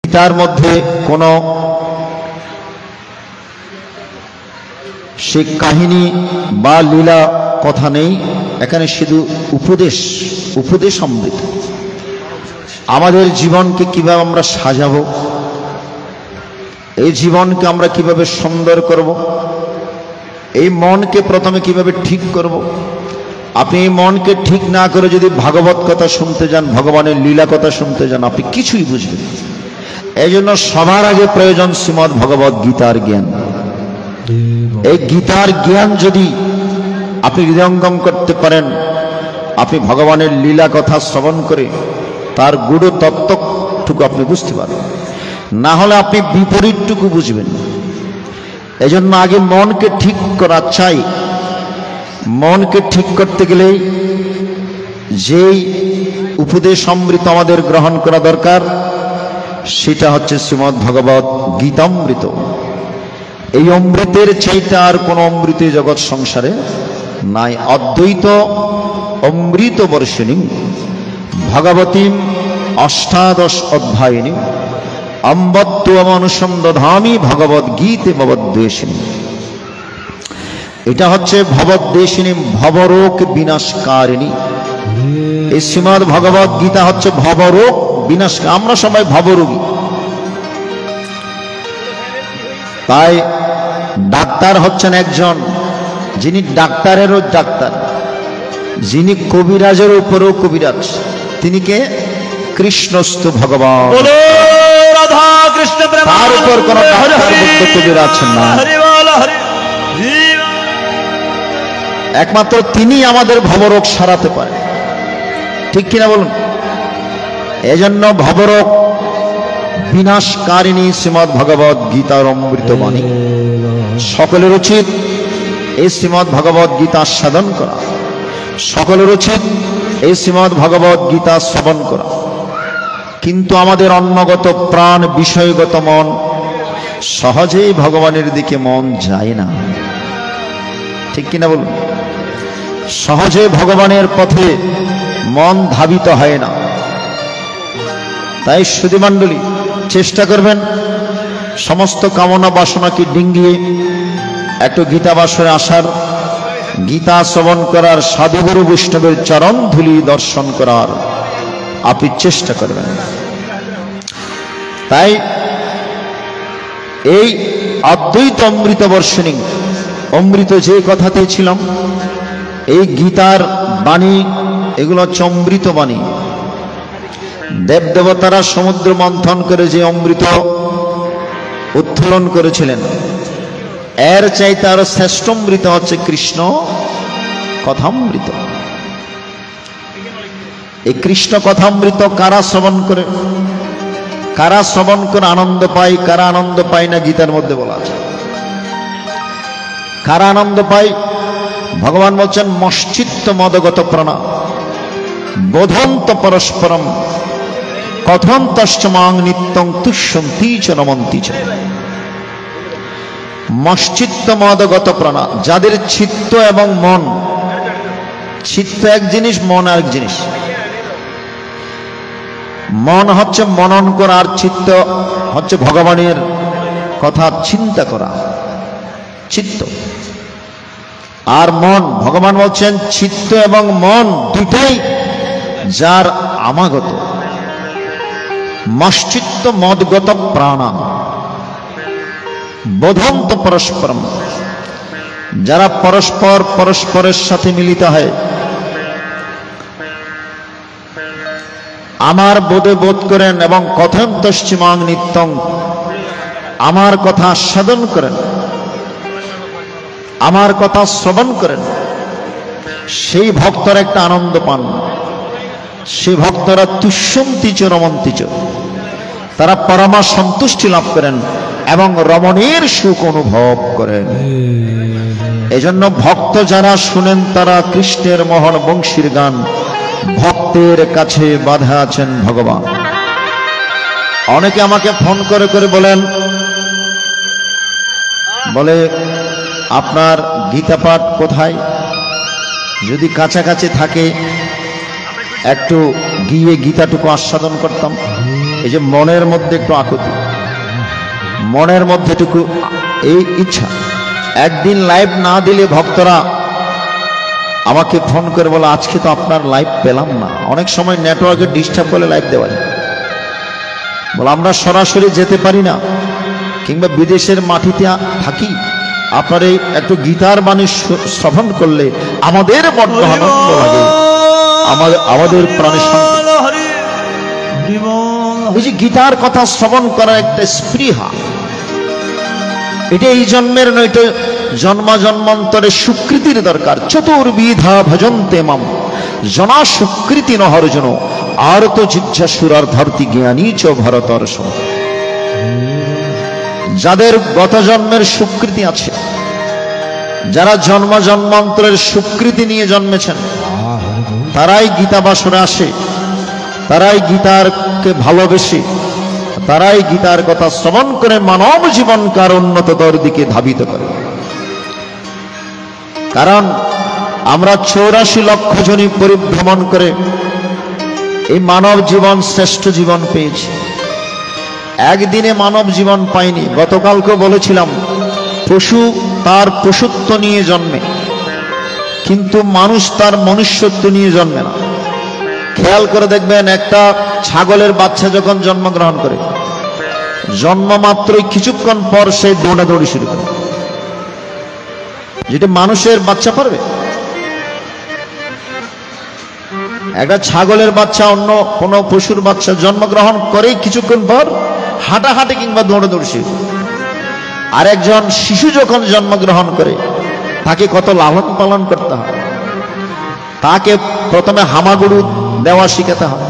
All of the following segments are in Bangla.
গীতার মধ্যে কোনো সে কাহিনী বা লীলা কথা নেই, এখানে শুধু উপদেশ অমৃত। আমাদের জীবনকে কিভাবে আমরা সাজাবো, এই জীবনকে আমরা কিভাবে সুন্দর করব, এই মনকে প্রথমে কিভাবে ঠিক করব। আপনি এই মনকে ঠিক না করে যদি ভাগবত কথা শুনতে যান, ভগবানের লীলা কথা শুনতে যান, আপনি কিছুই বুঝবেন। এই জন্য সবার আগে প্রয়োজন শ্রীমদ্ ভগবত গীতার জ্ঞান। এই গীতার জ্ঞান যদি আপনি হৃদয়ঙ্গম করতে পারেন, আপনি ভগবানের লীলা কথা শ্রবণ করে তার গূঢ় তত্ত্বটুকু আপনি বুঝতে পারবেন, না হলে আপনি বিপরীতটুকু বুঝবেন। এজন্য আগে মনকে ঠিক করা চাই। মনকে ঠিক করতে গেলে যেই উপদেশ অমৃত আমাদের গ্রহণ করা দরকার, সেটা হচ্ছে শ্রীমদ্ ভগবত গীতামৃত। এই অমৃতের চাইতে আর কোন অমৃত জগৎ সংসারে নাই। অদ্বৈত অমৃত বর্ষিণী ভগবতীম অষ্টাদশ অধ্যায়িনী অম্বত্বমনুসন্দধামি ভগবদ গীতে ভবদ্বেষিনী। এটা হচ্ছে ভবদ্বেষিনী, ভবরোগ বিনাশকারিণী। এই শ্রীমদ্ ভগবত গীতা হচ্ছে ভবরোগ বিনাশ। আমরা সবাই ভবরোগী। তাই ডাক্তার হচ্ছেন একজন, যিনি ডাক্তারেরও ডাক্তার, যিনি কবিরাজের উপরেও কবিরাজ। তিনি কে? কৃষ্ণস্তু ভগবান। তার উপর কোন কবিরাজ আছেন না, একমাত্র তিনি আমাদের ভবরোগ সারাতে পারে। ঠিক কিনা বলুন? এজন্য ভবরোগ বিনাশকারিণী শ্রীমদ্ ভগবত গীতার অমৃত বাণী। সকলের উচিত এই শ্রীমদ্ ভগবত গীতা সাধন করা, সকলের উচিত এই শ্রীমদ্ ভগবত গীতা শ্রবণ করা। কিন্তু আমাদের অন্নগত প্রাণ, বিষয়গত মন, সহজেই ভগবানের দিকে মন যায় না। ঠিক কিনা বলুন? সহজে ভগবানের পথে মন ধাবিত হয় না। তাই সুধীমণ্ডলী চেষ্টা করবেন সমস্ত কামনা বাসনাকে ডিঙ্গিয়ে একটু গীতা বাসরে আসার, গীতা শ্রবণ করার, সাধুগুরু বৈষ্ণবের চরণ ধুলি দর্শন করার আপনি চেষ্টা করবেন। তাই এই অদ্বৈত অমৃত বর্ষিণী, অমৃত যে কথাতে ছিলাম, এই গীতার বাণী, এগুলো হচ্ছে অমৃত বাণী। দেবদেবতারা সমুদ্র মন্থন করে যে অমৃত উত্তোলন করেছিলেন, এর চাইতে আরো শ্রেষ্ঠ অমৃত হচ্ছে কৃষ্ণ কথামৃত। এই কৃষ্ণ কথামৃত কারা শ্রবণ করে, কারা শ্রবণ করে আনন্দ পায়, কারা আনন্দ পায় না, গীতার মধ্যে বলা আছে। কারা আনন্দ পায়? ভগবান বলছেন মশ্চিত্ত মদগত প্রাণা বোধন্ত পরস্পরম কথন্তশ্চ মাং নিত্যং তুষ্যন্তি চ নমন্তি চ। মশ্চিত্ত মদগত প্রাণা, যাদের চিত্ত এবং মন, চিত্ত এক জিনিস, মন আরেক জিনিস। মন হচ্ছে মনন করা, আর চিত্ত হচ্ছে ভগবানের কথা চিন্তা করা, চিত্ত। আর মন, ভগবান বলছেন চিত্ত এবং মন দুটাই যার আমাগত। মশ্চিত্ত মদগত প্রাণা বোধন্ত পরস্পরম, যারা পরস্পর পরস্পরের সাথে মিলিত হয়, আমার বোধে বোধ করেন এবং কথন্তশ্চিমাং নিত্যং, আমার কথা সাধন করেন, আমার কথা শ্রবণ করেন, সেই ভক্তরা একটা আনন্দ পান। সেই ভক্তরা তুষ্যন্তি চ রমন্তি চ, তারা পরমা সন্তুষ্টি লাভ করেন এবং রমণের সুখ অনুভব করেন। এজন্য ভক্ত যারা শুনেন, তারা কৃষ্ণের মোহন বংশীর গান। ভক্তের কাছে বাধা আছেন ভগবান। অনেকে আমাকে ফোন করে করে বলেন, বলে আপনার গীতা পাঠ কোথায়? যদি কাছাকাছি থাকে একটু গিয়ে গীতাটুকু আস্বাদন করতাম। এই যে মনের মধ্যে একটু আকুতি, মনের মধ্যে একটু এই ইচ্ছা, একদিন লাইভ না দিলে ভক্তরা আমাকে ফোন করে বলে আজকে তো আপনার লাইভ পেলাম না। অনেক সময় নেটওয়ার্কের ডিস্টার্ব করলে লাইভ দেওয়া যায়, বলে আমরা সরাসরি যেতে পারি না, কিংবা বিদেশের মাটিতে থাকি, আপনার এই একটু গীতার বাণী শ্রবণ করলে আমাদের বড্ড আনন্দ লাগে, আমাদের প্রাণের শান্তি। এই যে গীতার কথা শ্রবণ করার একটা স্পৃহা, এটা এই জন্মের নয়, এটা জন্মাজন্মান্তরে স্বীকৃতির দরকার। চতুর্বিধা ভজন্তে মাম জনা স্বীকৃতি নহর্জন আর তো জিজ্ঞাসুরার ধরতি জ্ঞানী চ ভরতর্ষ। যাদের গত জন্মের স্বীকৃতি আছে, যারা জন্ম জন্মান্তরের স্বীকৃতি নিয়ে জন্মেছেন, তারাই গীতা বাসরে আসে, তারাই গীতারকে ভালোবেসে, তারাই গীতার কথা শ্রবণ করে মানব জীবনকে আরো উন্নততর দিকে ধাবিত করে। কারণ আমরা 84 লক্ষ জনই পরিভ্রমণ করে এই মানব জীবন শ্রেষ্ঠ জীবন পেয়েছি, একদিনে মানব জীবন পাইনি। গতকালকে বলেছিলাম, পশু তার পশুত্ব নিয়ে জন্মে, কিন্তু মানুষ তার মনুষ্যত্ব নিয়ে জন্মে না। খেয়াল করে দেখবেন, একটা ছাগলের বাচ্চা যখন জন্মগ্রহণ করে, জন্ম মাত্রই কিছুক্ষণ পর সে দৌড়াদৌড়ি শুরু করে, যেটা মানুষের বাচ্চা পারবে। একটা ছাগলের বাচ্চা অন্য কোনো পশুর বাচ্চা জন্মগ্রহণ করেই কিছুক্ষণ পর হাঁটাহাঁটি কিংবা দৌড়াদৌড়ি শুরু। আর একজন শিশু যখন জন্মগ্রহণ করে, তাকে কত লালন পালন করতে হয়, তাকে প্রথমে হামাগুড়ু দেওয়া শিখাতে হয়,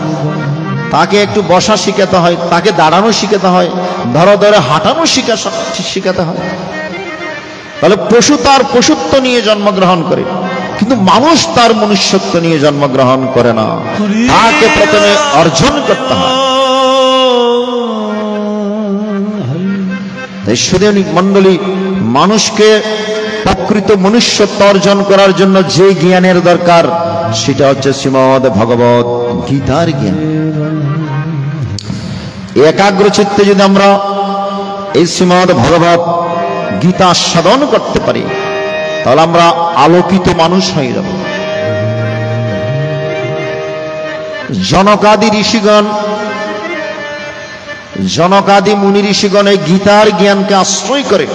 তাকে একটু বসা শিখাতে হয়, তাকে দাঁড়ানো শিখাতে হয়, ধরে ধরে হাঁটানো শিখাতে হয়। তাহলে পশু তার পশুত্ব নিয়ে জন্মগ্রহণ করে, কিন্তু মানুষ তার মনুষ্যত্ব নিয়ে জন্মগ্রহণ করে না, তাকে প্রথমে অর্জন করতে হয়। ঈশ্বরী মণ্ডলী, মানুষকে প্রকৃত মনুষ্যত্ব অর্জন করার জন্য যে জ্ঞানের দরকার, সেটা হচ্ছে শ্রীমদ্ ভগবত গীতার জ্ঞান। একাগ্র চিত্তে যদি আমরা এই শ্রীমদ্ ভগবত গীতা সাধন করতে পারি, তাহলে আমরা আলোকিত মানুষ হয়ে যাব। জনকাদি ঋষিগণ, জনকাদি মুনি ঋষিগণ এই গীতার জ্ঞানকে আশ্রয় করে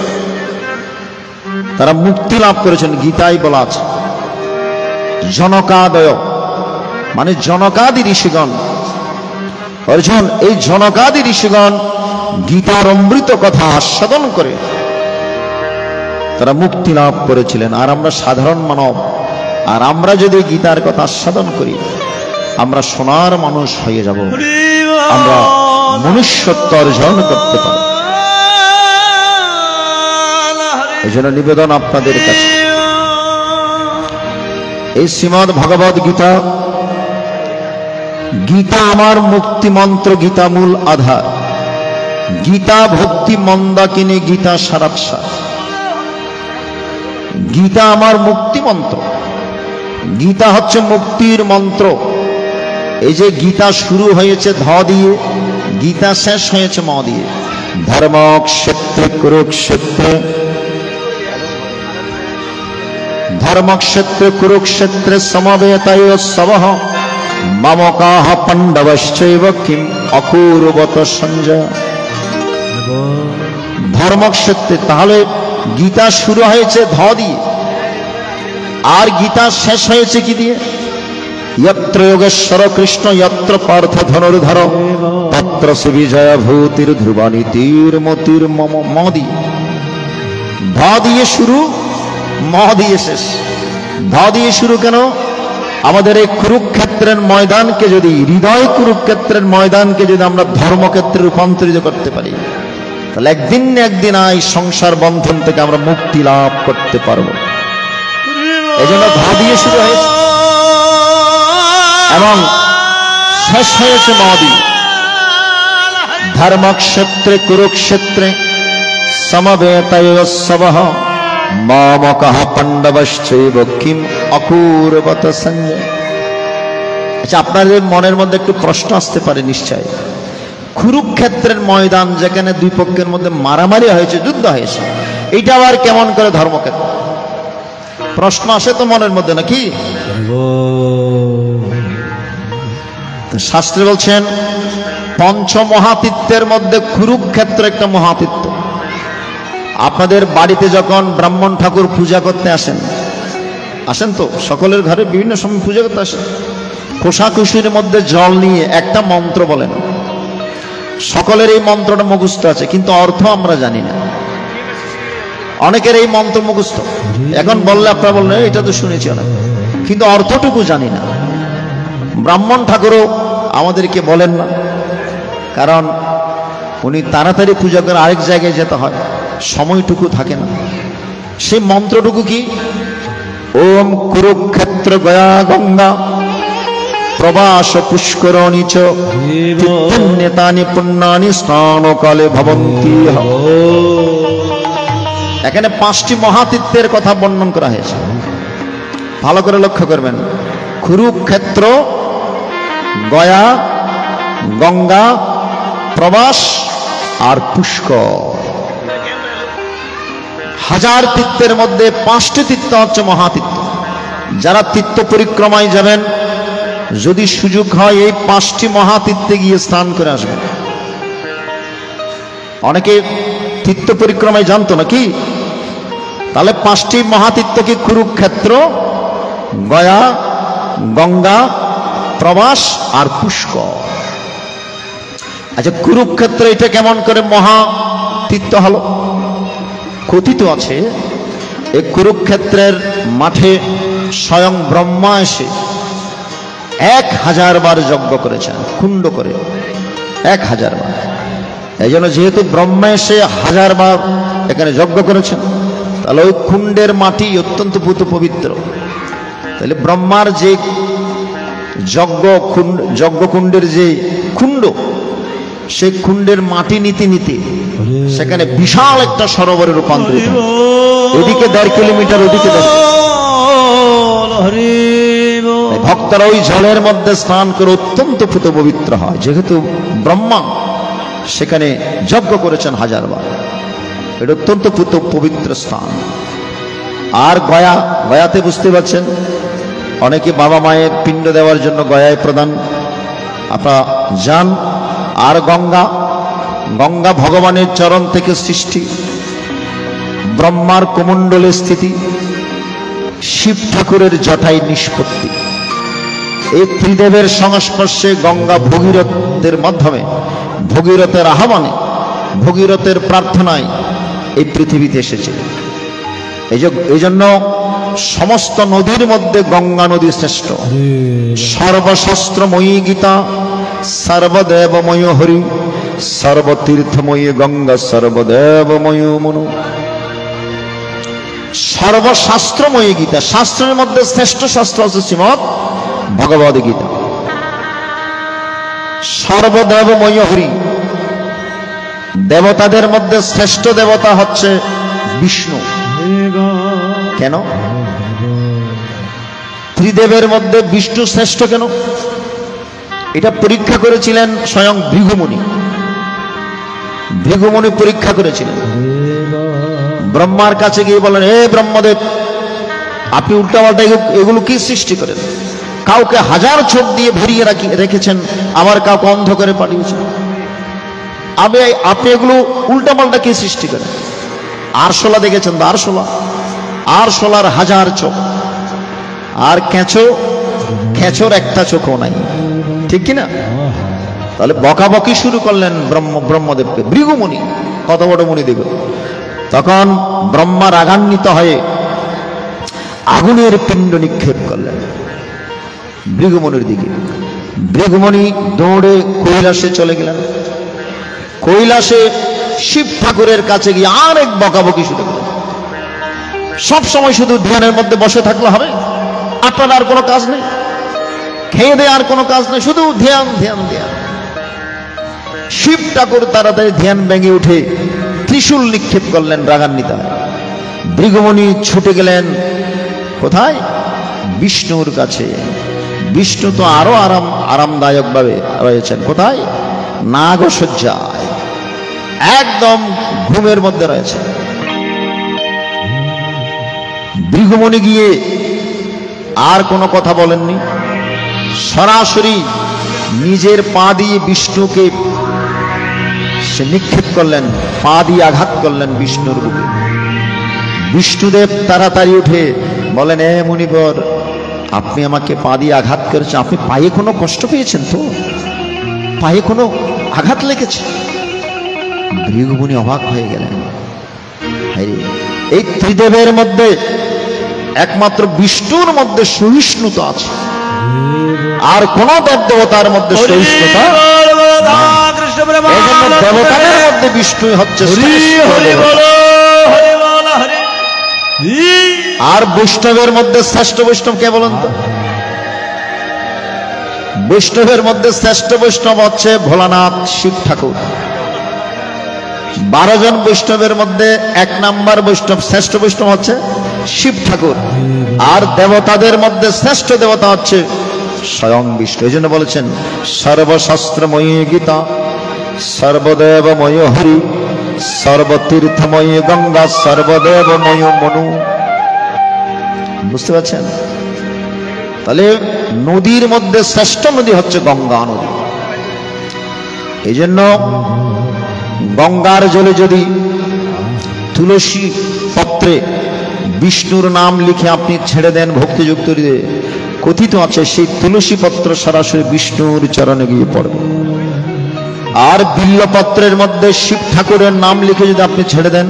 তারা মুক্তি লাভ করেছেন। গীতায় বলা আছে জনকাদয়, মানে জনকাদি ঋষিগণ। অর্জুন, এই জনকাদি ঋষিগণ গীতার অমৃত কথা আস্বাদন করে তারা মুক্তি লাভ করেছিলেন। আর আমরা সাধারণ মানব, আর আমরা যদি গীতার কথা আস্বাদন করি, আমরা সোনার মানুষ হয়ে যাব, আমরা মনুষ্যত্ব অর্জন করতে পারব। এই জন্য নিবেদন আপনাদের কাছে, এই শ্রীমদ্ ভগবদ গীতা, গীতা আমার মুক্তি মন্ত্র, গীতা মূল আধার। গীতা ভক্তি মন্দাকিনী, গীতা সারাৎসার। গীতা আমার মুক্তি মন্ত্র, গীতা হচ্ছে মুক্তির মন্ত্র। এই যে গীতা শুরু হয়েছে ধ দিয়ে, গীতা শেষ হয়েছে ম দিয়ে। ধর্মক্ষেত্রে কুরুক্ষেত্রে, ধর্মক্ষেত্রে কুরুক্ষেত্রে সমবেতায় সবঃ মমকাহ পাণ্ডবশ্চৈব কিম অকুর্বত সঞ্জয়। ধর্মক্ষেত্রে, তাহলে গীতা শুরু হয়েছে ধ দিয়ে, আর গীতা শেষ হয়েছে কি দিয়ে? यत्र योगेश्वर कृष्ण यत्र पार्थ धनुर्धर तत्र सुविजय भूतिर ध्रुवानी तीर मोतिर मम मोदी। ध दिए शुरू, म दिए शेष। ध दिए शुरू केन? আমাদের এই কুরুক্ষেত্রের ময়দানকে যদি, হৃদয় কুরুক্ষেত্রের ময়দানকে যদি আমরা ধর্মক্ষেত্রে রূপান্তরিত করতে পারি, তাহলে একদিন না একদিন এই সংসার বন্ধন থেকে আমরা মুক্তি লাভ করতে পারবো। এই জন্য ধ দিয়ে শুরু হয়েছে এবং শেষ হয়েছে ম দিয়ে। ধর্মক্ষেত্রে কুরুক্ষেত্রে সমবেতয় সবঃ মামকঃ পাণ্ডবশ্চৈব কিম অকুর্বত সঞ্জয়। আচ্ছা, আপনাদের মনের মধ্যে একটু প্রশ্ন আসতে পারে নিশ্চয়, কুরুক্ষেত্রের ময়দান, যেখানে দুই পক্ষের মধ্যে মারামারি হয়েছে, যুদ্ধ হয়েছে, এটা আবার কেমন করে ধর্মক্ষেত্র? প্রশ্ন আসে তো মনের মধ্যে, নাকি? শাস্ত্রে বলছেন পঞ্চ মহাতীর্থের মধ্যে কুরুক্ষেত্র একটা মহাতীর্থ। আপনাদের বাড়িতে যখন ব্রাহ্মণ ঠাকুর পূজা করতে আসেন তো সকলের ঘরে বিভিন্ন সময় পূজা করতে আসেন, কোষাকুষির মধ্যে জল নিয়ে একটা মন্ত্র বলেন। সকলের এই মন্ত্রটা মুখস্থ আছে, কিন্তু অর্থ আমরা জানি না। অনেকের এই মন্ত্র মুখস্থ, এখন বললে আপনারা বললেন এটা তো শুনেছি অনেক, কিন্তু অর্থটুকু জানি না। ব্রাহ্মণ ঠাকুরও আমাদেরকে বলেন না, কারণ উনি তাড়াতাড়ি পূজা করে আরেক জায়গায় যেতে হয়, সময়টুকু থাকে না। সেই মন্ত্রটুকু কি? ওম কুরুক্ষেত্র গয়া গঙ্গা প্রবাস পুষ্করণী চ পুণ্যতানি পুণ্যানি স্নানকালে ভবন্তি। এখানে 5টি মহাতীর্থের কথা বর্ণন করা হয়েছে, ভালো করে লক্ষ্য করবেন। কুরুক্ষেত্র, গয়া, গঙ্গা, প্রবাস আর পুষ্কর। 1000 তীর্থের মধ্যে 5টি তীর্থ হচ্ছে মহাতীর্থ। যারা তীর্থ পরিক্রমায় যাবেন, যদি সুযোগ হয় এই 5টি মহাতীর্থে গিয়ে স্নান করে আসবেন। অনেকে তীর্থ পরিক্রমায় জানতো নাকি? তাহলে 5টি মহাতীর্থ কি? কুরুক্ষেত্র, গয়া, গঙ্গা, প্রবাস আর পুষ্কর। আচ্ছা, কুরুক্ষেত্র এটা কেমন করে মহাতীর্থ হলো? কথিত আছে এই কুরুক্ষেত্রের মাঠে স্বয়ং ব্রহ্মা এসে 1000 বার যজ্ঞ করেছেন, কুণ্ড করে 1000 বার। এই জন্য যেহেতু ব্রহ্মা এসে 1000 বার এখানে যজ্ঞ করেছেন, তাহলে ওই কুণ্ডের মাটি অত্যন্ত পবিত্র। তাহলে ব্রহ্মার যে যজ্ঞকুণ্ডের যে কুণ্ড, সেই কুণ্ডের মাটি নিতে নিতে সেখানে বিশাল একটা সরোবরে রূপান্তরিত। এদিকে 1.5 কিলোমিটার, ওদিকে 10। ভক্তরা ওই জলের মধ্যে স্নান করে অত্যন্ত পবিত্র হয়, যেহেতু ব্রহ্মা সেখানে যজ্ঞ করেছেন 1000 বার। এটা অত্যন্ত পবিত্র স্থান। আর গয়াতে বুঝতে পারছেন, অনেকে বাবা মায়ের পিণ্ড দেওয়ার জন্য গয়ায় প্রদান আপনারা যান। আর গঙ্গা ভগবানের চরণ থেকে সৃষ্টি, ব্রহ্মার কমণ্ডলে স্থিতি, শিব ঠাকুরের জটায় নিষ্পত্তি। এই ত্রিদেবের সংস্পর্শে গঙ্গা ভগীরথের মাধ্যমে, ভগীরথের আহ্বানে, ভগীরথের প্রার্থনায় এই পৃথিবীতে এসেছে। এই জন্য সমস্ত নদীর মধ্যে গঙ্গা নদী শ্রেষ্ঠ। সর্বশস্ত্রময়ী গীতা, সর্বদেবময় হরি, সর্বতীর্থময়ী গঙ্গা, সর্বদেবময় মনু। সর্বশাস্ত্রময়ী গীতা, শাস্ত্রের মধ্যে শ্রেষ্ঠ শাস্ত্র হচ্ছে শ্রীমৎ ভগবদ গীতা। সর্বদেবময় হরি, দেবতাদের মধ্যে শ্রেষ্ঠ দেবতা হচ্ছে বিষ্ণু। কেন? ত্রিদেবের মধ্যে বিষ্ণু শ্রেষ্ঠ কেন? এটা পরীক্ষা করেছিলেন স্বয়ং ভৃগুমুনি। ভৃগুমুনি পরীক্ষা করেছিলেন, ব্রহ্মার কাছে গিয়ে বলেন, হে ব্রহ্মদেব, আপনি উল্টাপাল্টা এগুলো কি সৃষ্টি করেন? কাউকে 1000 চোখ দিয়ে ভরিয়ে রেখেছেন, আবার কাউকে অন্ধ করে পাঠিয়েছেন। আপনি এগুলো উল্টাপাল্টা কি সৃষ্টি করেন? আরশোলা দেখেছেন তো? আরশোলার 1000 চোখ, আর কেঁচোর একটা চোখও নাই, ঠিক কিনা? তাহলে বকাবকি শুরু করলেন ব্রহ্মদেবকে। ভৃগুমুনি কত বড় মুনি দেব। তখন ব্রহ্মা রাগান্বিত হয়ে আগুনের পিণ্ড নিক্ষেপ করলেন ভৃগুমুনির দিকে। ভৃগুমুনি দৌড়ে কৈলাসে চলে গেলেন। কৈলাসে শিব ঠাকুরের কাছে গিয়ে আরেক বকাবকি শুরু করলেন। সব সময় শুধু ধ্যানের মধ্যে বসে থাকলে হবে? আপনার আর কোনো কাজ নেই, খেয়ে দেয় আর কোনো কাজ নেই, শুধু ধ্যান ধ্যান ধ্যান। শিব ঠাকুর তাড়াতাড়ি ধ্যান ভেঙে উঠে ত্রিশূল নিক্ষেপ করলেন রাগান্বিত। ভৃগুমুনি ছুটে গেলেন কোথায়? বিষ্ণুর কাছে। বিষ্ণু তো আরো আরামদায়ক ভাবে রয়েছেন কোথায়? নাগশয্যায় একদম ঘুমের মধ্যে রয়েছে। ভৃগুমুনি গিয়ে আর কোনো কথা বলেননি, সরাসরি নিজের পা দিয়ে বিষ্ণুকে সে নিক্ষেপ করলেন, পা দিয়ে আঘাত করলেন বিষ্ণুর বুকে। বিষ্ণুদেব তাড়াতাড়ি উঠে বলেন, এ মুনিবর, আপনি আমাকে পা দিয়ে আঘাত করেছেন, আপনি পায়ে কোনো কষ্ট পেয়েছেন তো? পায়ে কোনো আঘাত লেগেছে? ভৃগুমুনি অবাক হয়ে গেলেন, এই ত্রিদেবের মধ্যে একমাত্র বিষ্ণুর মধ্যে সহিষ্ণুতা আছে, আর কোন দেব দেবতার মধ্যে সহিষ্ণুতা, দেবতাদের মধ্যে বিষ্ণুই হচ্ছে আর বৈষ্ণবের মধ্যে শ্রেষ্ঠ বৈষ্ণব কে বলেন তো? বৈষ্ণবের মধ্যে শ্রেষ্ঠ বৈষ্ণব হচ্ছে ভোলানাথ শিব ঠাকুর। 12 জন বৈষ্ণবের মধ্যে 1 নাম্বার বৈষ্ণব, শ্রেষ্ঠ বৈষ্ণব হচ্ছে শিব ঠাকুর। আর দেবতাদের মধ্যে শ্রেষ্ঠ দেবতা হচ্ছে স্বয়ং বিষ্ণু। এই জন্য বলেছেন, সর্বশাস্ত্রময়ী গীতা, সর্বদেবময় হরি, সর্বতীর্থময়ী গঙ্গা, সর্বদেবময় মনু। বুঝতে পারছেন? তাহলে নদীর মধ্যে শ্রেষ্ঠ নদী হচ্ছে গঙ্গা নদী। এই জন্য গঙ্গার জলে যদি তুলসী পত্রে বিষ্ণুর নাম লিখে আপনি ছেড়ে দেন ভক্তিযুক্ত হৃদয়ে, কথিত আছে সেই তুলসী পত্র সরাসরি বিষ্ণুর চরণে গিয়ে পড়বে। আর বিল্লপত্রের মধ্যে শিব ঠাকুরের নাম লিখে যদি আপনি ছেড়ে দেন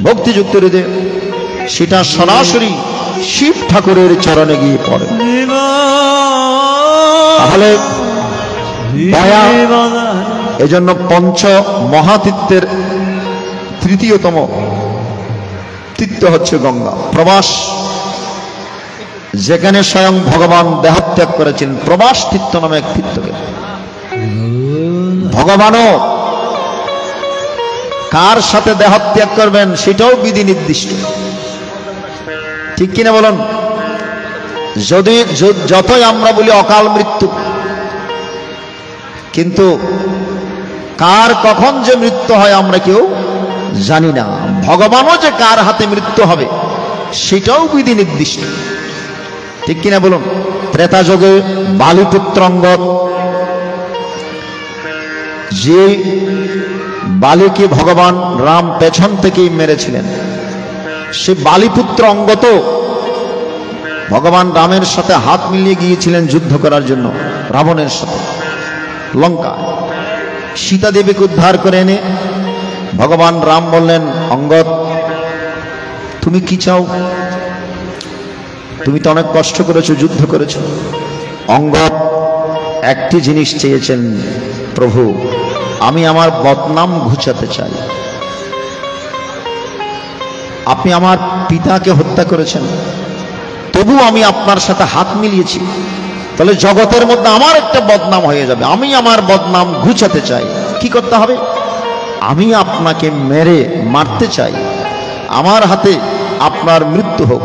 ভক্তিযুক্ত হৃদয়ে, সেটা সরাসরি শিব ঠাকুরের চরণে গিয়ে পড়ে। তাহলে দয়া, এজন্য পঞ্চ মহাতীর্থের তৃতীয়তম তীর্থ হচ্ছে গঙ্গা। প্রবাস, যেখানে স্বয়ং ভগবান দেহত্যাগ করেছেন, প্রবাস তীর্থ নামে এক তীর্থকে। ভগবানও কার সাথে দেহত্যাগ করবেন সেটাও বিধি নির্দিষ্ট, ঠিক কিনা বলুন? যদি যতই আমরা বলি অকাল মৃত্যু, কিন্তু কার কখন যে মৃত্যু হয় আমরা কেউ জানি না। ভগবানও যে কার হাতে মৃত্যু হবে সেটাও বিধি নির্দিষ্ট, ঠিক কিনা বলুন? ত্রেতা যুগে বালিপুত্র অঙ্গদ, যে বালিকে ভগবান রাম পেছন থেকেই মেরেছিলেন, সে বালিপুত্র অঙ্গদ ভগবান রামের সাথে হাত মিলিয়ে গিয়েছিলেন যুদ্ধ করার জন্য রাবণের সাথে লঙ্কা। সীতা দেবীকে উদ্ধার করে এনে ভগবান রাম বললেন, অঙ্গদ তুমি কি চাও? তুমি তো অনেক কষ্ট করেছো, যুদ্ধ করেছো। অঙ্গদ একটি জিনিস চেয়েছেন, প্রভু আমি আমার বদনাম ঘুচাতে চাই। আপনি আমার পিতাকে হত্যা করেছেন, তবু আমি আপনার সাথে হাত মিলিয়েছি, তাহলে জগতের মধ্যে আমার একটা বদনাম হয়ে যাবে। আমি আমার বদনাম ঘুচাতে চাই। কি করতে হবে? আমি আপনাকে মারতে চাই, আমার হাতে আপনার মৃত্যু হোক,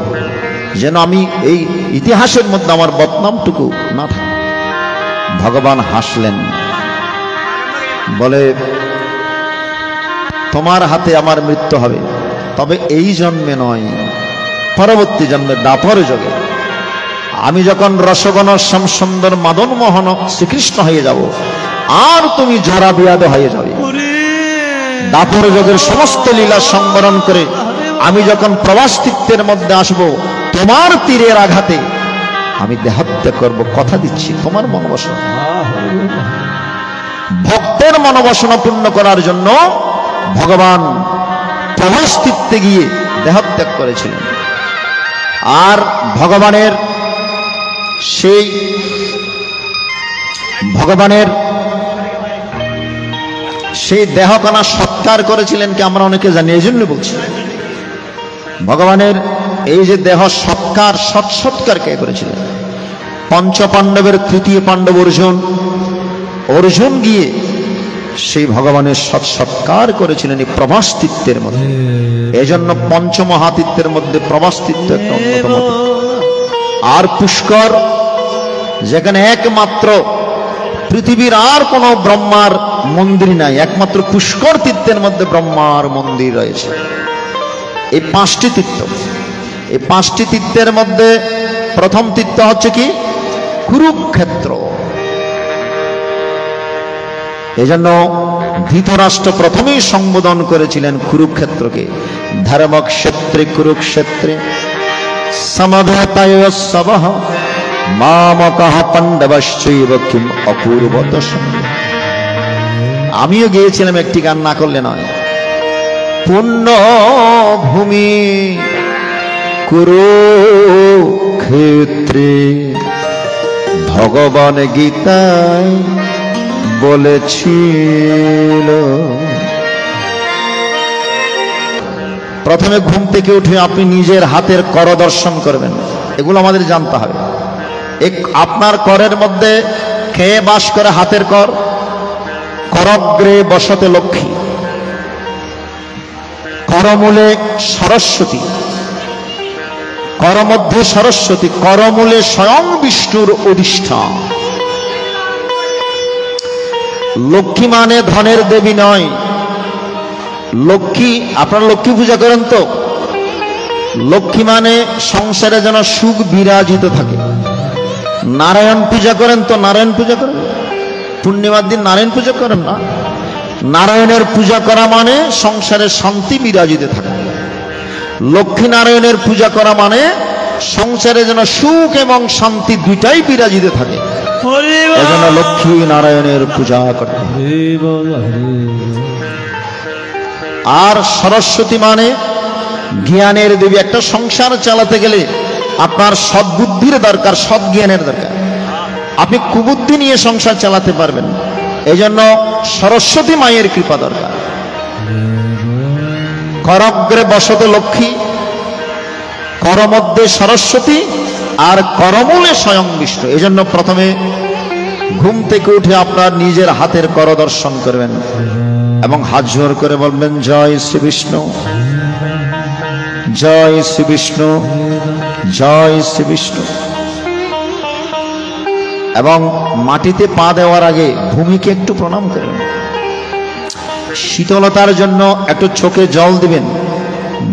যেন আমি এই ইতিহাসের মধ্যে আমার বদনামটুকু না থাকে। ভগবান হাসলেন, বলে তোমার হাতে আমার মৃত্যু হবে, তবে এই জন্মে নয়, পরবর্তী জন্মে দাপর যুগে আমি যখন রসগণ শ্যাম সুন্দর মদন মোহন শ্রীকৃষ্ণ হয়ে যাব, আর তুমি জরা বিয়াদ হয়ে যাবে। দাপর যুগের সমস্ত লীলা সংবরণ করে আমি যখন প্রবাসতীর্থের মধ্যে আসব, তোমার তীরের আঘাতে আমি দেহত্যাগ করব, কথা দিচ্ছি। তোমার মনোবাসনা, ভক্তের মনোবাসনা পূর্ণ করার জন্য ভগবান প্রবাসতীর্থে গিয়ে দেহত্যাগ করেছিলেন। আর ভগবানের সেই দেহকণা সৎকার করেছিলেন কি আমরা অনেকে জানি, এই জন্য বলছি। ভগবানের এই যে দেহ সৎকার কে করেছিলেন? পঞ্চ পাণ্ডবের তৃতীয় পাণ্ডব অর্জুন গিয়ে সেই ভগবানের সৎকার করেছিলেন এই প্রবাসতীর্থের মধ্যে। এই জন্য পঞ্চমহাতীর্থের মধ্যে প্রবাসতীর্থ একটা অন্যতম। আর পুষ্কর, যেখানে একমাত্র পৃথিবীর আর কোনো ব্রহ্মার মন্দির নাই, একমাত্র পুষ্কর তীর্থের মধ্যে ব্রহ্মার মন্দির রয়েছে। এই 5টি তীর্থ, এই 5টি তীর্থের মধ্যে প্রথম তীর্থ হচ্ছে কি? কুরুক্ষেত্র। এজন্য ধৃতরাষ্ট্র প্রথমেই সম্বোধন করেছিলেন কুরুক্ষেত্রকে, ধর্মক্ষেত্রে কুরুক্ষেত্রে সমবেতায়স্ববঃ মামকঃ পাণ্ডবশ্চৈব কিম অপূর্বত সঙ্গে। আমিও গিয়েছিলাম, একটি গান না করলে নয়। পুণ্যভূমি কুরুক্ষেত্রে ভগবান গীতায় বলেছিল। প্রথমে ঘুম থেকে উঠে আপনি নিজের হাতের কর দর্শন করবেন, এগুলো আমাদের জানতে হবে। আপনার করের মধ্যে খেয়ে বাস করে হাতের কর। করগ্রে বসতে লক্ষ্মী, করমূলে সরস্বতী, করমধ্যে সরস্বতী, করমূলে স্বয়ং বিষ্ণুর অধিষ্ঠান। লক্ষ্মী মানে ধনের দেবী নয়। লক্ষ্মী, আপনারা লক্ষ্মী পূজা করেন তো? লক্ষ্মী মানে সংসারে যেন সুখ বিরাজিত থাকে। নারায়ণ পূজা করেন তো? নারায়ণ পূজা করেন? পূর্ণিমার দিন নারায়ণ পূজা করেন না? নারায়ণের পূজা করা মানে সংসারে শান্তি বিরাজিত থাকে। লক্ষ্মী নারায়ণের পূজা করা মানে সংসারে যেন সুখ এবং শান্তি দুইটাই বিরাজিত থাকে। এজন্য লক্ষ্মী নারায়ণের পূজা করতে। আর সরস্বতী মানে জ্ঞানের দেবী। একটা সংসার চালাতে গেলে আপনার সদ্বুদ্ধির দরকার, সৎ জ্ঞানের দরকার। আপনি কুবুদ্ধি নিয়ে সংসার চালাতে পারবেন, এজন্য সরস্বতী মায়ের কৃপা দরকার। করগ্রে বসতে লক্ষ্মী, করমধ্যে সরস্বতী, আর করমূলে স্বয়ং বিষ্ণু। এজন্য প্রথমে ঘুম থেকে উঠে আপনার নিজের হাতের কর দর্শন করবেন এবং হাত জোড় করে বলবেন, জয় শ্রী বিষ্ণু, জয় শ্রী বিষ্ণু, জয় শ্রী বিষ্ণু। এবং মাটিতে পা দেওয়ার আগে ভূমিকে একটু প্রণাম করবেন। শীতলতার জন্য একটু চোখে জল দিবেন।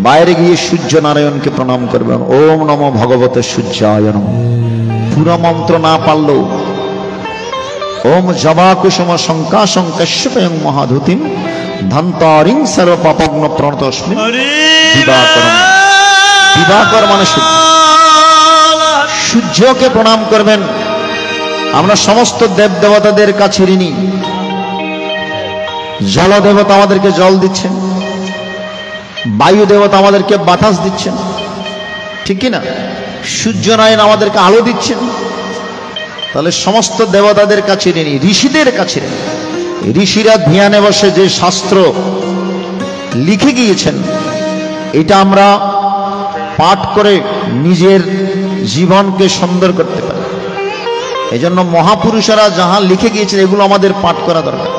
বাইরে গিয়ে সূর্য নারায়ণকে প্রণাম করবেন। ওম নমো ভগবতে সূর্যায় নমঃ। পুরো মন্ত্র না পারলেও ওম জবা কুসুম শঙ্কাশং কাশ্যপেয়ং মহাধুতিম ধন্তারিং সর্ব পাপগ্ন প্রণতস্মি দিবাকরম। দিবাকর মানে সূর্য। সূর্যকে প্রণাম করবেন। আমরা সমস্ত দেব দেবতাদের কাছে ঋণী। জল দেবতা আমাদেরকে জল দিচ্ছেন, বায়ু দেবতা আমাদেরকে বাতাস দিচ্ছেন, ঠিক কিনা? সূর্যনারায়ণ আমাদেরকে আলো দিচ্ছেন। তাহলে সমস্ত দেবতাদের কাছে ঋণী, ঋষিদের কাছে ঋণী। ঋষিরা ধ্যানে বসে যে শাস্ত্র লিখে গিয়েছেন, এটা আমরা পাঠ করে নিজের জীবনকে সুন্দর করতে পারি। এজন্য মহাপুরুষেরা যাহা লিখে গিয়েছেন এগুলো আমাদের পাঠ করা দরকার।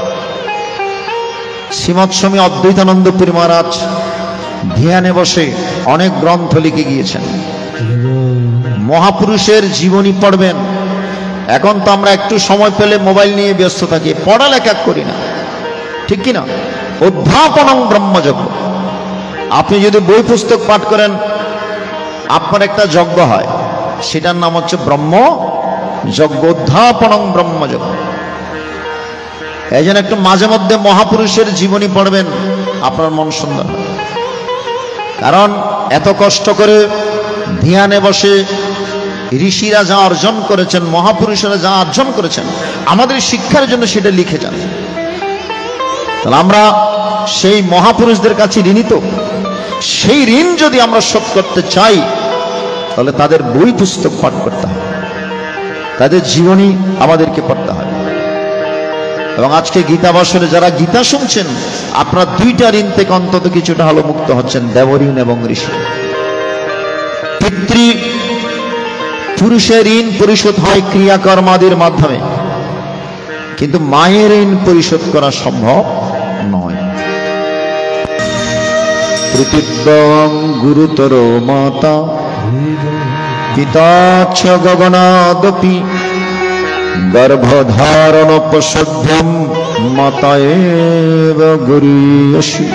শ্রীমৎ স্বামী অদ্বৈতানন্দ পুরী মহারাজ ধ্যানে বসে অনেক গ্রন্থ লিখে গিয়েছেন। মহাপুরুষের জীবনী পড়বেন। এখন তো আমরা একটু সময় পেলে মোবাইল নিয়ে ব্যস্ত থাকি, পড়ালেখা করি না, ঠিক কিনা? অধ্যাপনং ব্রহ্মযজ্ঞ। আপনি যদি বই পুস্তক পাঠ করেন, আপনার একটা যজ্ঞ হয়, সেটার নাম হচ্ছে ব্রহ্ম যজ্ঞ, অধ্যাপনং ব্রহ্মযজ্ঞ। এই জন্য একটু মাঝে মধ্যে মহাপুরুষের জীবনী পড়বেন, আপনার মন সুন্দর হয়। কারণ এত কষ্ট করে ধ্যানে বসে ঋষিরা যা অর্জন করেছেন, মহাপুরুষেরা যা অর্জন করেছেন, আমাদের শিক্ষার জন্য সেটা লিখে যান। তাহলে আমরা সেই মহাপুরুষদের কাছে ঋণী। তো সেই ঋণ যদি আমরা শোধ করতে চাই, তাহলে তাদের বই পুস্তক পাঠ করতে হবে, তাদের জীবনী আমাদেরকে পড়তে হবে। এবং আজকে গীতা বছরে যারা গীতা শুনছেন, আপনারা দুইটা ঋণ থেকে অন্তত কিছুটা হলো মুক্ত হচ্ছেন, দেবঋণ এবং ঋষি। পিতৃ পুরুষের ঋণ পরিশোধ হয় ক্রিয়াকর্মাদির মাধ্যমে, কিন্তু মায়ের ঋণ পরিশোধ করা সম্ভব নয়। পৃথিব্যং গুরুতর মাতা পিতা চ গগনাদপি গর্ভধারণ প্রসভ্যম মাতায়েব গুরীয়সী।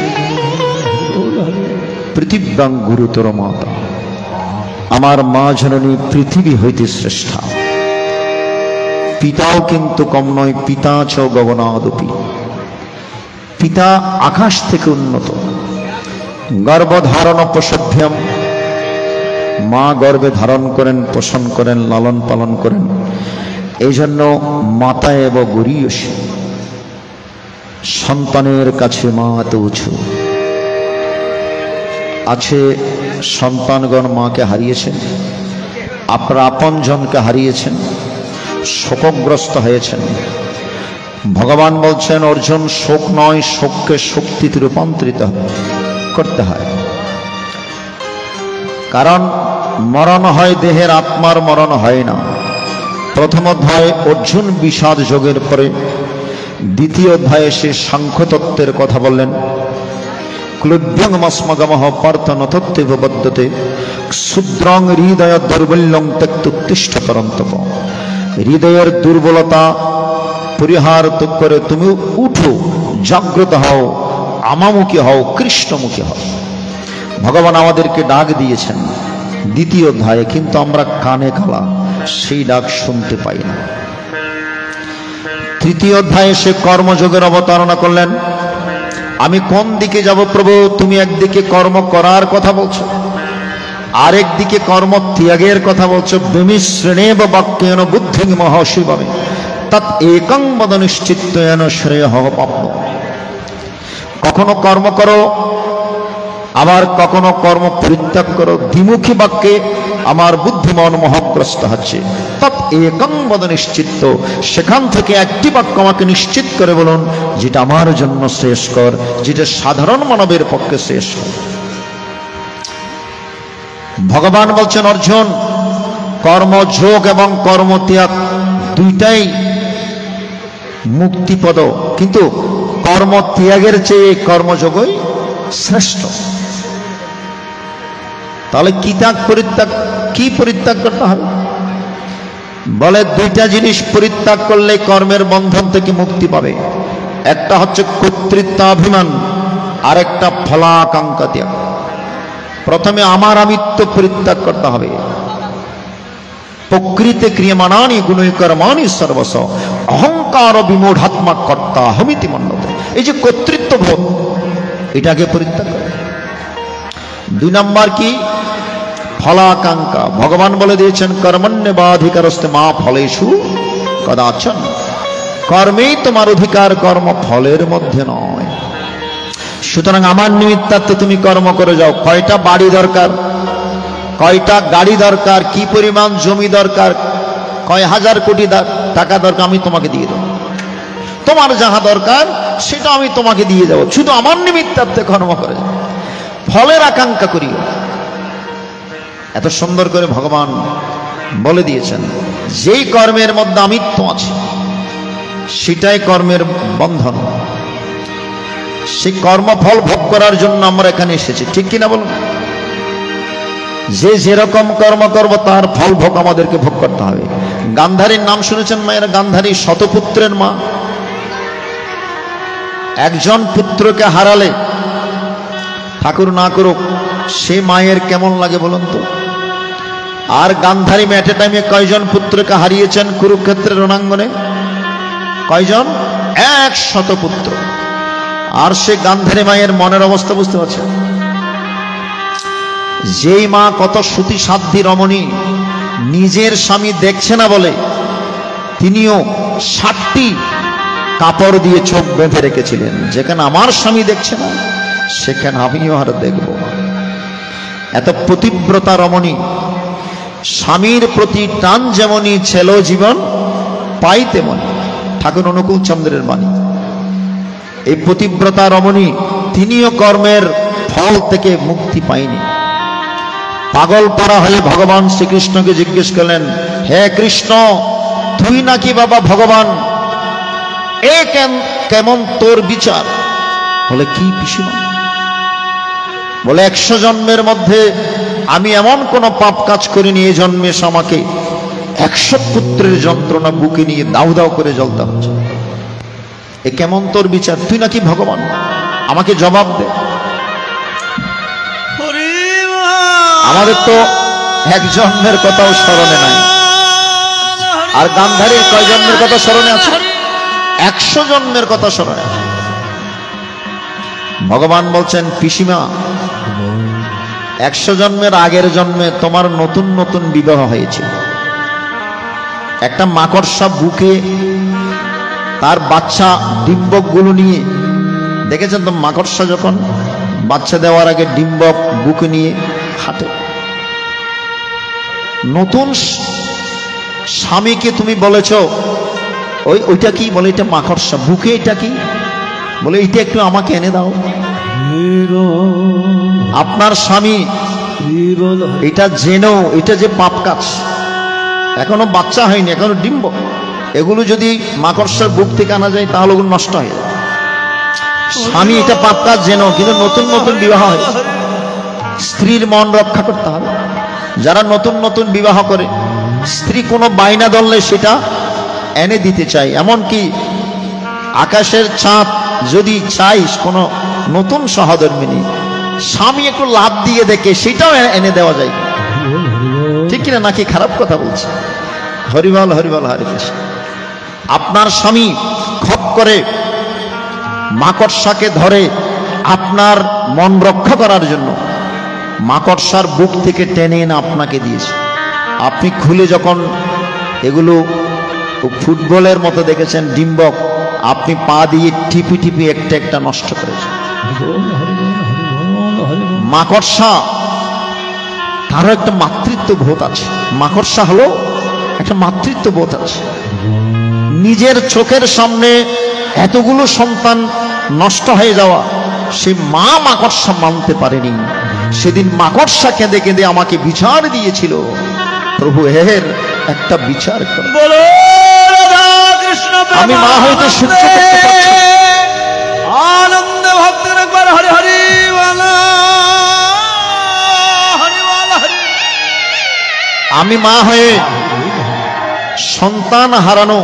পৃথিব্যাং গুরুতর মাতা, আমার মা জননী পৃথিবী হইতে শ্রেষ্ঠা। পিতাও কিন্তু কম নয়, পিতা চ গগনাদপি, পিতা আকাশ থেকে উন্নত। গর্ভধারণ প্রসভ্যম, মা গর্ভে ধারণ করেন, পোষণ করেন, লালন পালন করেন। এই জন্য মাতা এব গরীয়সী, সন্তানের কাছে মা এত উঁচু। আছে সন্তানগণ মাকে হারিয়েছেন, আপনার আপনজনকে হারিয়েছেন, শোকগ্রস্ত হয়েছেন। ভগবান বলছেন অর্জুন, শোক নয়, শোককে শক্তিতে রূপান্তরিত করতে হয়। কারণ মরণ হয় দেহের, আত্মার মরণ হয় না। প্রথম অধ্যায়ে অর্জুন বিষাদ যোগের পরে দ্বিতীয় অধ্যায়ে সে সাংখ্যতত্ত্বের কথা বললেন। ক্লুব্যংমস্মগমঃ পার্থ নতত্ত্বেব বদ্ধতে ক্ষুদ্রং হৃদয় দৌর্বল্যং ত্যক্তুত্তিষ্ঠ পরন্তপ। হৃদয়ের দুর্বলতা পরিহার করে তুমি উঠো, জাগ্রত হও, আমামুখী হও, কৃষ্ণমুখী হও। ভগবান আমাদেরকে ডাক দিয়েছেন দ্বিতীয় অধ্যায়ে, কিন্তু আমরা কানে কালা, সেই ডাক শুনতে পাই না। তৃতীয় অধ্যায়ে সে কর্মযোগের অবতারণা করলেন। আমি কোন দিকে যাব প্রভু? তুমি একদিকে কর্ম করার কথা বলছো, আরেকদিকে কর্ম ত্যাগের কথা বলছো। বিমিশ্রেণেব বাক্যেন বুদ্ধিং মহাশিবমে তৎ একং বদ নিশ্চিত্তেন শ্রেয়ঃ পাপ্য। কখনো কর্ম করো, আবার কখনো কর্ম পরিত্যাগ করো। দ্বিমুখী বাক্যে আমার বুদ্ধিমান মোহগ্রস্ত হচ্ছে। তৎ একং বদ নিশ্চিত্ত, সেখান থেকে একটি বাক্য আমাকে নিশ্চিত করে বলুন যেটা আমার জন্য শ্রেয়স্কর, যেটা সাধারণ মানবের পক্ষে শ্রেয়স্কর। ভগবান বলছেন অর্জুন, কর্মযোগ এবং কর্মত্যাগ দুইটাই মুক্তিপদ, কিন্তু কর্মত্যাগের চেয়ে কর্মযোগই শ্রেষ্ঠ। তাহলে কি ত্যাগ পরিত্যাগ, কি পরিত্যাগ করতে হবে? বলে দুইটা জিনিস পরিত্যাগ করলে কর্মের বন্ধন থেকে মুক্তি পাবে। একটা হচ্ছে কর্তৃত্বাভিমান, আর একটা ফলাকাঙ্ক্ষা ত্যাগ। প্রথমে আমার আমিত্ব পরিত্যাগ করতে হবে। প্রকৃতি ক্রিয়মাণানি গুণৈ কর্মাণি সর্বস অহংকার বিমূঢ়াত্মা কর্তা হমিতি মন্যতে। এই যে কর্তৃত্ববোধ, এটাকে পরিত্যাগ করে। দুই নম্বর কি? ফলাকাঙ্ক্ষা। ভগবান বলে দিয়েছেন কর্মণ্যেবাধিকারস্তে মা ফলেষু কদাচন। কর্মেই তোমার অধিকার, কর্ম ফলের মধ্যে নয়। সুতরাং আমার নিমিত্তার্থে তুমি কর্ম করে যাও। কয়টা বাড়ি দরকার, কয়টা গাড়ি দরকার, কি পরিমাণ জমি দরকার, কয় হাজার কোটি টাকা দরকার, আমি তোমাকে দিয়ে দেবো। তোমার যাহা দরকার সেটা আমি তোমাকে দিয়ে দেবো, শুধু আমার নিমিত্তার্থে কর্ম করে যাও, ফলের আকাঙ্ক্ষা করিও। এত সুন্দর করে ভগবান বলে দিয়েছেন, যেই কর্মের মধ্যে আমিত্ব আছে সেটাই কর্মের বন্ধন। সেই কর্মফল ভোগ করার জন্য আমরা এখানে এসেছি, ঠিক কিনা বলুন? যে যেরকম কর্ম করব তার ফল ভোগ আমাদেরকে ভোগ করতে হবে। গান্ধারীর নাম শুনেছেন মায়েরা? গান্ধারী শতপুত্রের মা। একজন পুত্রকে হারালে, ঠাকুর না করুক, সে মায়ের কেমন লাগে বলুন তো? আর গান্ধারী এট এ টাইমে কয়জন পুত্রকে হারিয়েছেন কুরুক্ষেত্রের রণাঙ্গনে? কয়জন? 100 পুত্র। আর সে গান্ধারী মায়ের মনের অবস্থা বুঝতে পারছেন? যেই মা কত সতী সাধ্বী রমণী, নিজের স্বামী দেখছে না বলে তিনিও 60টি কাপড় দিয়ে চোখ বেঁধে রেখেছিলেন, যেখানে আমার স্বামী দেখছে না সেখানে আমিও আর দেখব। এত পতিব্রতা রমণী, স্বামীর প্রতি টান যেমনই ছিল জীবন পাই তেমনি। ঠাকুর অনুকূল চন্দ্রের বাণী। এই পতিব্রতা রমণী তিনিও কর্মের ফল থেকে মুক্তি পায়নি। পাগল পারা হয়ে ভগবান শ্রীকৃষ্ণকে জিজ্ঞেস করলেন, হে কৃষ্ণ, তুই নাকি বাবা ভগবান, এ কেমন তোর বিচার? বলে কি পিসিমা? বলে 100 জন্মের মধ্যে আমি এমন কোন পাপ কাজ করিনি, এই জন্মে আমাকে 100 পুত্রের যন্ত্রণা বুকে নিয়ে দাউ দাউ করে জ্বলতে হচ্ছে। এ কেমন তোর বিচার? তুই নাকি ভগবান? আমাকে জবাব দে। আমাদের তো এক জন্মের কথাও স্মরণে নাই, আর গান্ধারীর কয় জন্মের কথা স্মরণে আছে? 100 জন্মের কথা স্মরণে আছে। ভগবান বলছেন, পিসিমা, 100 জন্মের আগের জন্মে তোমার নতুন নতুন বিবাহ হয়েছে। একটা মাকড়সা বুকে তার বাচ্চা ডিম্বকগুলো নিয়ে, দেখেছেন তো মাকড়সা যখন বাচ্চা দেওয়ার আগে ডিম্বক বুকে নিয়ে হাঁটে। নতুন স্বামীকে তুমি বলেছ ওইটা কি? বলে এটা মাকড়সা বুকে। এটা কি? বলে এটা একটু আমাকে এনে দাও। আপনার স্বামী এটা জেনেও এটা যে পাপ কাজ, এখনো বাচ্চা হয়নি, এখনো ডিম্ব, এগুলো যদি মাকড়সার বুক থেকে আনা যায় তাহলে ওগুলো নষ্ট হয়ে যায়। স্বামী এটা পাপ কাজ জেনেও, কিন্তু নতুন নতুন বিবাহ হয়, স্ত্রীর মন রক্ষা করতে হবে। যারা নতুন নতুন বিবাহ করে, স্ত্রী কোনো বায়না ধরলে সেটা এনে দিতে চাই। এমনকি আকাশের চাঁদ যদি চাইস কোনো নতুন সহধর্মিনী, স্বামী একটু লাভ দিয়ে দেখে সেটাও এনে দেওয়া যায়। ঠিক কিনা? নাকি খারাপ কথা বলছে? হরিবল হরিবল, হরে কৃষ্ণ। আপনার স্বামী খপ করে মাকড়সাকে ধরে আপনার মন রক্ষা করার জন্য মাকড়সার বুক থেকে টেনে এনে আপনাকে দিয়েছে। আপনি খুলে যখন এগুলো ফুটবলের মতো দেখেছেন ডিম্বক, আপনি পা দিয়ে টিপি টিপি একটা একটা নষ্ট করেছেন। মাকড়সা তারও একটা মাতৃত্ব বোধ আছে। মাকড়সা হলো একটা মাতৃত্ব বোধ আছে। নিজের চোখের সামনে এতগুলো সন্তান নষ্ট হয়ে যাওয়া, সে মা মাকড়সা মানতে পারেনি। সেদিন মাকড়সা কেঁদে কেঁদে আমাকে বিচার দিয়েছিল, প্রভু এর একটা বিচার করো। আমি মা হইতে সহ্য করতে পারছি। আনন্দ ভক্তের একবার হরি হরি বলা, হরি বলা, হরি। আমি মা হয়ে সন্তান হারানো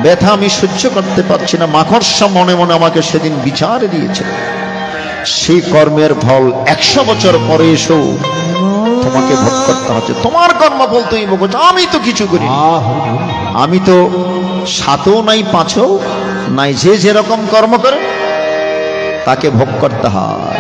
ব্যথা আমি সহ্য করতে পারছি না। মাকড়সা মনে মনে আমাকে সেদিন বিচার দিয়েছে। সেই কর্মের ফল 100 বছর পরে এসেও তোমাকে ভোগ করতে হচ্ছে। তোমার কর্মফল তুমি ভোগ করছো, আমি তো কিছু করি। আমি তো 7ও নাই 5ও নাই, যে যেরকম কর্ম করে তাকে ভোগ করতে হয়।